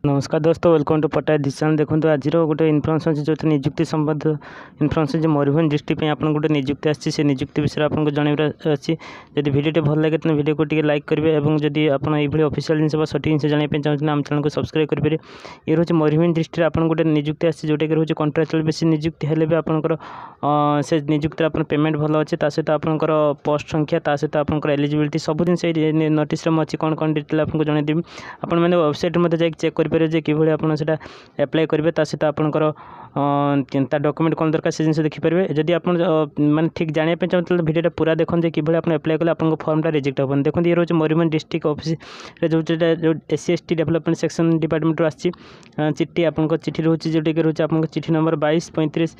नमस्कार दोस्तों, welcome to पट्टायत डिजिक्स। देखो आज गोटे इनफर्मेशन जो निजुक्ति संबंध इनफर्मेशन जो मयूरभंज डिस्ट्रिक्ट आप गोटे निजुक्ति आसी से निजुक्ति विषय आपको जनइबार अच्छी। जब भिडियो भल लगे तो भिडियो को लाइक करेंगे और जब आप ऑफिशियल जिन सठिक जिन जानापी चाहते आम चैनल को सब्सक्राइब करेंगे। ये रोज मयूरभंज डिस्ट्रिक्ट आप गोटे निजुक्ति आसी जोटा कि रोज कॉन्ट्रैक्चुअल बेसिस निजुक्ति हेले भी आपंकर से निजुक्ति आप पेमेंट भल अच्छे सहित आपंकर पोस्ट संख्या सहित आप एलिजिबिलिटी सब जिन नोटिस में अच्छी कौन कौन डिटेल आपको जनईदेवी। आप वेबसाइट में जाकर चेक करेंगे जे किभली आपन सेटा अप्लाई करेंगे सहित आपंकर डॉक्यूमेंट कौन दरकार से जिन देखिपारे। जदि आप माने ठीक जाना चाहते भिडियो पूरा देखो जे किभली आप अप्लाई कले आपन फॉर्मटा रिजेक्ट हेबन। देखो ये रोज मयूरभंज डिस्ट्रिक्ट ऑफिस जो SC डेवलपमेंट सेक्शन डिपार्टमेंट आसी चिट्ठी आप चिट्ठी रोचे जोटा कि रोचे आप चिट्ठी नंबर 2235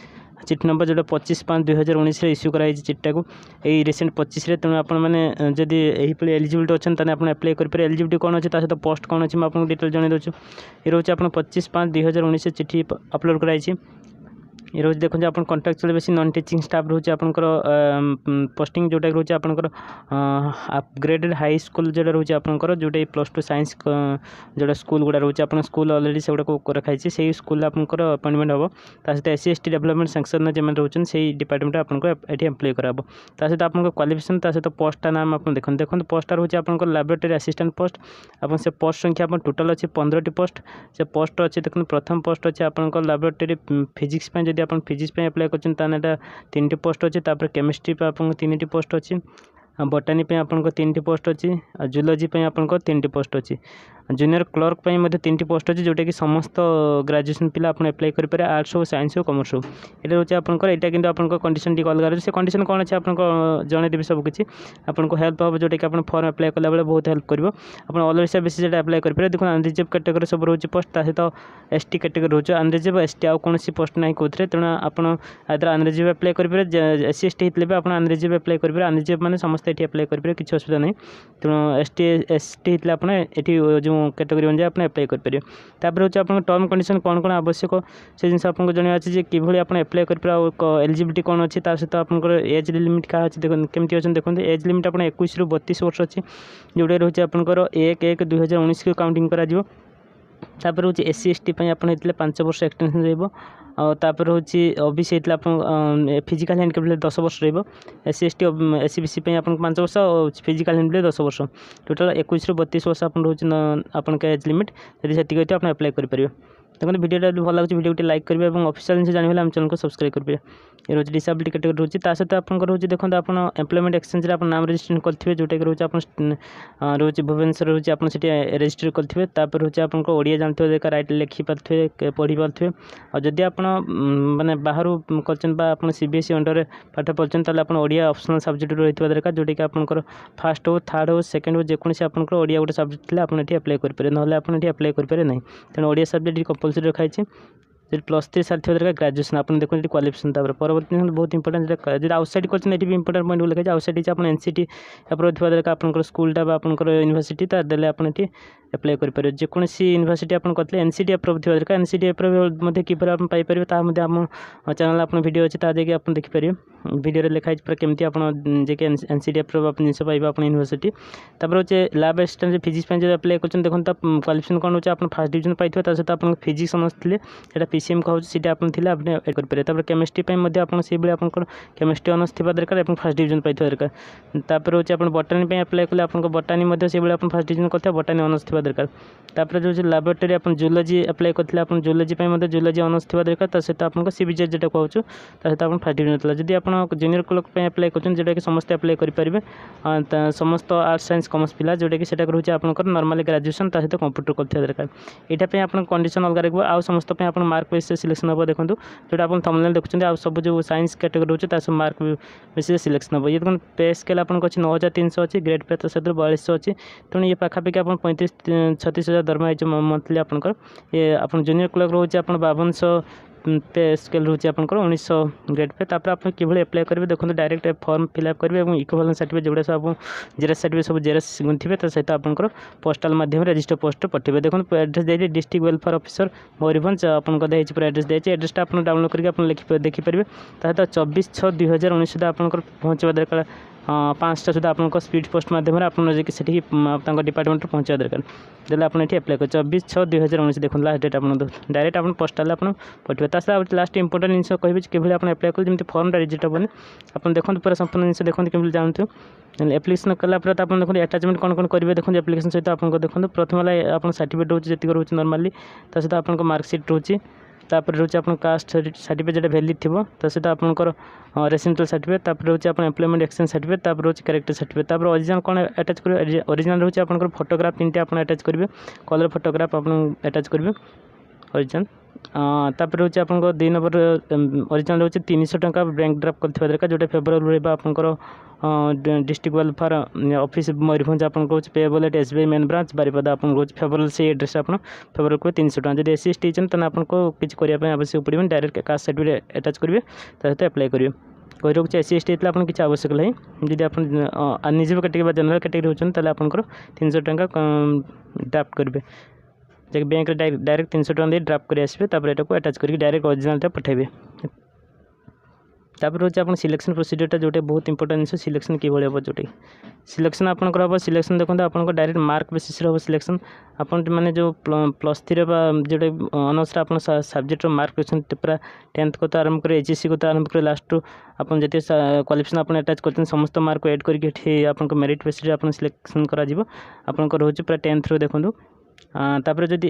चिट्ठी नंबर जो 25/5/2019 इश्यू कराई चिट्टा को यही रिसेंट 25 तेणु आपने जदि यही एलिजिबिलिटी अच्छे तो आपने अप्लाई करेंगे। एलिजिबिलिटी कौन अच्छे सहित पोस्ट कौन अच्छे आपको डिटेल जन दूँ। ये रोचे आप 25/5/2019 चिट्ठी अपलोड कराई। ये रोज देखो आप contractual basis non teaching staff रोचे आपंकर पोस्टिंग जोटा रोचे आपंकर अपग्रेडेड हाई स्कूल जो रोचे आपंकर जोटा +2 साइंस जोटा स्कूल गुड़ा रोचे आप स्कूल अलरेडी से गुड़ा रखाई से स्कूल आपंकर अपॉइंटमेंट हम सहित SC डेवलपमेंट सेक्शन जो रोचे से डिपार्टमेंट आपको ये अप्लाई कराब सहित आप क्वालिफिकेशन सहित पोस्टा नाम आप देखो पोस्टा रोचे आप लैबोरेटरी असिस्टेंट पोस्ट आप से पोस्ट संख्या आप टोटाल अच्छे 15टी पोस्ट से पोस्ट अच्छे। देखो प्रथम पोस्ट अच्छे आप लैबोरेटरी फिजिक्स जब आप फिजिक्स अप्लाई कर 3टी पोस्ट अच्छे। केमिस्ट्री पे आप 3टी पोस्ट अच्छी, बटानी पे आपको 3टी पोस्ट अच्छी, जूलॉजी पे आपको 3टी पोस्ट अच्छी, जूनियर क्लर्क पे 3टी पोस्ट अच्छी जोटा कि समस्त ग्रेजुएशन पिला आप अप्लाई करेंगे आर्ट्स हो साइंस हो कॉमर्स हो। ये रोचे आपंकर यहाँ कि आपको कंडीशन टी अलग रही है। कंडीशन कौन अच्छे आपको जनईदेवी सबकि आपको हेल्प हम जोटा कि फॉर्म अप्लाई कला बेले बहुत हेल्प कर ऑल ओडिशा बेसिस अप्लाई करेंगे। देखो अनरिजर्व कैटेगरी सब रोचे पोस्ट सहित ST कैटेगरी रोचे अनरिजर्व ST आउ कौन पोस्ट ना कौन तेणु आप अनरिजर्व अप्लाई करेंगे। SC ST होते भी आप अनरिजर्व अप्लाई करेंगे। अनरिजर्व मैंने समस्त ये अप्लाई करेंगे किसी असुविधा नहीं। तेणु ST ST होते आपड़ी जो कैटेगरी अनुसार आप अप्लाई करेंगे। तापर हूँ आप टर्म कंडीशन कौन कौन आवश्यक से जिन आपको जनवा अच्छे कि आप अप्लाई करेंगे एलिजिबिलिटी कौन अच्छी सहित आप एज लिमिट क्या अच्छे केमती अच्छे। देखो एज लिमिट आप 21 ରୁ 32 वर्ष अच्छी जोटा रोचे आपंकर 1/1/2019 को काउंटिंग करा तापर हूँ SC ST आप 5 वर्ष एक्सटेंशन रही। OBC होता है फिजिकल हैंडिकैप 10 वर्ष SC ST SC BC आप 5 वर्ष और फिजिकल हैंडिकैप 10 वर्ष टोटाल 21 ରୁ 32 वर्ष आप रोचे एज लिमिट यदि से आप अप्लाई करेंगे। देखो वीडियो भल लगे वीडियो लाइक करेंगे और ऑफिशियल जिन जानवे आम चैनल को सब्सक्राइब करेंगे। ये रोज डिसेबिलिटी कैटेगरी रोचे सहित आपको रोचे देखो आप एम्प्लॉयमेंट एक्सचेंज आप नाम रजिस्ट्रेशन करेंगे जोटा कि रोचे आप रोचे भुवनेश्वर रोचे आप रजिस्टर करेंगे। तापर रोचे आपको ओडिया जानते दरकार राइट लिखी पारे पढ़ी पारे और जदि आप माने बाहर कर CBSE अंडर पाठ पढ़ते आप ओडिया ऑप्शनल सब्जेक्ट रही दरकार जोटा कि आपंकर फर्स्ट हो थर्ड हो सेकेंड हो जेकोसी आप ओडिया गोटे सब्जेक्ट थे आप अप्लाई करेंगे ना आप अप्लाई करेंगे नहीं। तेणु ओडिया सब्जेक्ट कंपलसरी रखाई +3 साल दरकार ग्रेजुएशन आप देखो क्वालिफिकेशन परवर्ती बहुत इंपोर्टेंट जब आउटसाइड कर इंपोर्टेंट पॉइंट लिखा आउटसाइड आप NCT अप्रूव थी दरकार आप स्कूलटा आप यूनिवर्सिटी देले आप अप्लाई करेंगे। जेकोसी यूनिवर्सिटी आप करते NCT अप्रूव थी दरकार NCT अप्रूव किपर आप पाइपर आम चैनल आप वीडियो अच्छे ताकि आप देखिपारे वीडियो लिखाई पूरा केमती आप NCT अप्रूव आप जिन पाइबे आप यूनिवर्सिटी। तापर होचे लैब असिस्टेंट फिजिक्स जो अप्लाई कर देखो क्वालिफिकेशन कौन हो आप फर्स्ट डिविजन पाई सहित आप फिजिक्स समझते हैं PCM कहूँ सीटा आप करेंगे। केमिस्ट्री आप केमिस्ट्री ऑनर्स थी दरकार आप फर्स्ट डिविजन पाई दरकार। तापर होचे आप बटानी अप्लाई कले आप बटानी से आप फर्स्ट डिविजन करते बटानी ऑनर्स थी दरकार। तापर जो लैबोरेटरी आप जूलॉजी अप्लाई करते आप जूलॉजी जूलॉजी ऑनर्स थी दरकार सहित आप CBJ जो कहूँ सहित आप फर्स्ट डिविजन होता। जब आप जूनियर क्लर्क अप्लाई कर जोटा कि समस्त अप्लाई करेंगे समस्त आर्ट्स साइंस कॉमर्स पिला जोटा कि रोचे आप नॉर्मली ग्रेजुएशन सहित कंप्यूटर करते दरकार। यहाँ आप कंडीशन अलग रखा आउ समस्त आप मार्क बेसिस सिलेक्शन हम देखो जोटा आप थंबनेल देखुं आ सब जो साइंस कैटेगरी रोचे सब मार्क बेसिस सिलेक्शन हम। ये देखो पे स्केल आपको अच्छी 9,300 अच्छी ग्रेड पे तो 4200 अच्छी तेणु ये पाखापाखि आप 35-36 हज़ार दरमा है मंथली आपंकर। ये आप जूनियर क्लर्क रोचे आप 5200 पे स्केल रोचे आप 1900 ग्रेड पे। तापर आप किभली अप्लाई करेंगे देखो डायरेक्ट फॉर्म फिलअप करेंगे और इक्विवेलेंट सर्टिफिकेट जोड़ा सब जेरक्स सर्टिफिकेट सब जेरक्स थे तो सहित आपंकर पोस्टाल माध्यम रजिस्टर पोस्ट पठेबे। देखो एड्रेस दे डिस्ट्रिक्ट वेलफेयर ऑफिसर मयूरभंज आपको देती पूरा एड्रेस देती एड्रेसटा आप डाउनलोड करके देखिपारे सहित 24/6/2019 सुधा आप पहुँचवा दरकार 5टा सुधा आपको स्पीड पोस्ट मध्यम आपन जाकि सेठी डिपार्टमेंट पहुँचा दरकार देले आपन एठी अप्लाई कर 24/6/2019 देखो लास्ट डेट आपन डायरेक्ट आपन पोस्टाल आपन पठिबे तासा लास्ट इंपोर्टेंट जिनस कहबे केबे आपन अप्लाई कर जेमति फॉर्मटा रिजेक्ट हेबनी आपन देखो पूरा संपूर्ण जिनस देखो केबे जानथु एप्लिकेशन कला पर आपन देखो अटैचमेंट कौन कौन करेंगे देखो एप्लिकेशन सहित आपको देखो प्रथम आप सर्टिफिकेट रोचे जी रोचे नॉर्मली ता सहित आपन मार्कशीट रोचे तापर रोचे आपन कास्ट सर्टिफिकेट जेटा वैलिड थिबो ता सहित आपनकर रेसिडेंशियल सर्टिफिकेट तापर रोचे आपन एम्प्लॉयमेंट एक्सचेंज सर्टिफिकेट तापर रोचे कैरेक्टर सर्टिफिकेट तापर ओरिजिनल कोन अटैच करिवे ओरिजिनल रोचे आपनकर फोटोग्राफ 3टा आपन अटैच करिवे कलर फोटोग्राफ आपन अटैच करिवे ओरिजिनल तापर रोचे आपन 2 नंबर ओरिजिनल रोचे 300 टंका बैंक ड्राफ्ट करथिबा दरकार जोटा फेवरेबल रहबा आपनकर डिस्ट्रिक्ट वेलफेयर ऑफिस मयूरभंज आपन को payable eight SBI main branch Baripada आपन को फेवरेबल से एड्रेस आपन फेवरेबल को 300 टंका जदि एससी एसटी छन त आपन को किछ करिया पे आवश्यक पड़िबन डायरेक्ट कास्ट सर्टिफिकेट अटैच करिवे त अप्लाई करिवे कोइ रोक एससी एसटी इतला आपन किछ आवश्यक नै जदि आपन अनइजिबल कैटेगरी जनरल कैटेगरी होचन त आपन को 300 टंका ड्राफ्ट करिवे जे बैंक रे डायरेक्ट 300 टंका दे ड्राफ्ट करि आसीबे तापर एटा को अटैच करि डायरेक्ट ओरिजिनल टा पठाइबे तापर रोचे आपन सिलेक्शन प्रोसीजरटा जोटे बहुत इंपोर्टेंट है सिलेक्शन कि भले हम जोटे सिलेक्शन आपनकर हम सिलेक्शन देखो आपन डायरेक्ट मार्क बेसिस हम सिलेक्शन आपन माने जो +3 जोटे ऑनर्स आपन सब्जेक्ट मार्क रखते पूरा 10th को तो आरंभ कर एचएससी को तो आरंभ कर लास्ट टू आपन जते क्वालिफिकेशन आपन अटैच करते समस्त मार्क को ऐड करके आपन मेरिट बेसिस आपन सिलेक्शन करा जिवो आपन को रोचे पूरा 10th रो देखो तापर जदि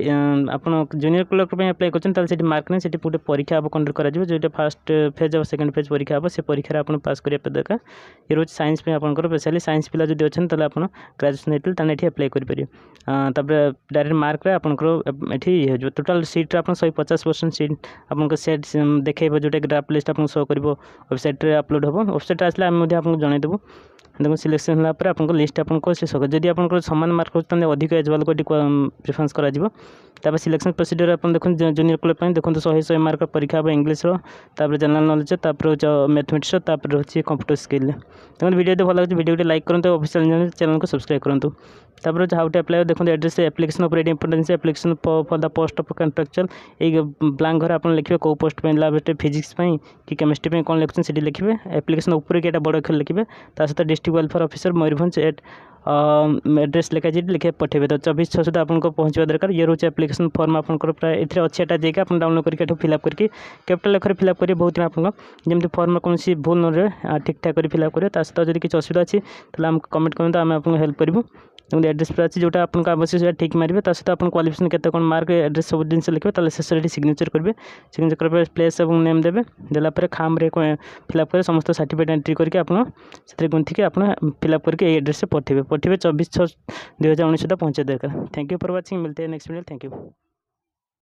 आपन जूनियर क्लर्क पे अप्लाई करछन ताल सेठी मार्क नै सेठी पुटे परीक्षा अब कंडक्ट करा जिवो जेटा फर्स्ट फेज और सेकंड फेज परीक्षा अब से परीक्षा आपन पास करिया पे दरकार ये रोज साइंस पे आपन कर स्पेशली साइंस पिला जदि अछन ताल आपन ग्रेजुएशन हेतु ताने एठी अप्लाई करि परियो तापर डायरेक्ट मार्क रे आपन कर एठी जो टोटल सीट आपन 150% सीट आपन को सेट देखेबो जोटा ड्राफ्ट लिस्ट आपन शो करबो वेबसाइट रे अपलोड होबो वेबसाइट आसले हम मध्ये आपन जणाइ देबो देखो सिलेक्शन होला पर आपन को लिस्ट आपन को से सक जदि आपन को समान मार्क होतने अधिक एज वाला को प्रेफरेंस करा जिवो तापर सिलेक्शन प्रोसीजर अपन देखो जूनियर क्लर्क पे देखो 100 मार्क परीक्षा अब इंग्लिश रो तापर जनरल नॉलेज तापर मैथमेटिक्स तापर रहछि कंप्यूटर स्किल देखो वीडियो तो भल लागे वीडियो को लाइक करंतु ऑफिशियल चैनल को सब्सक्राइब करंतु तापर हाउ टू अप्लाई देखो address application of importance application for the post of contractual a blank घर आपन लिखिबे को पोस्ट पे लैबोरेटरी फिजिक्स पे कि केमिस्ट्री पे कोन लिखछन सेठी लिखिबे एप्लिकेशन ऊपर के एटा बड़ अक्षर लिखिबे ता सहित district welfare officer Mayurbhanj eight address लिखा जी लिखे पठेबे तो 24/6 सुधा आपन को पहुंचवा दरकार ये रोचे एप्लिकेशन फॉर्म आपन को प्राय इथरे अछि एटा जेका आपन डाउनलोड करके फिलअप करके कैपिटल अक्षर फिलअप करिए बहुत आपन जेमति फॉर्म कोन सी भूल न रे ठीक ठाक कर फिलअप करिए ता सहित जदि किछ असुविधा अछि तले हम कमेंट करन हम आपन हेल्प करबो donc एड्रेस पे अच्छी जोटा आपन आवश्यक ठीक मारे ता सहित आपन क्वालिफिकेशन केते कोन मार्क एड्रेस सब दिन से लिखबे ताले शेष सिग्नेचर करबे सिग्नेचर करबे प्लेस और नेम देबे देला पर खाम रे फिलअप करे समस्त सर्टिफिकेट एंट्री करके आपन सेते गुंथि के आपन फिलअप करके ए एड्रेस से पठेबे 24/6/2019 सुधा पहुंचे दरकार थैंक यू फॉर वाचिंग मिलते हैं नेक्स्ट वीडियो थैंक यू।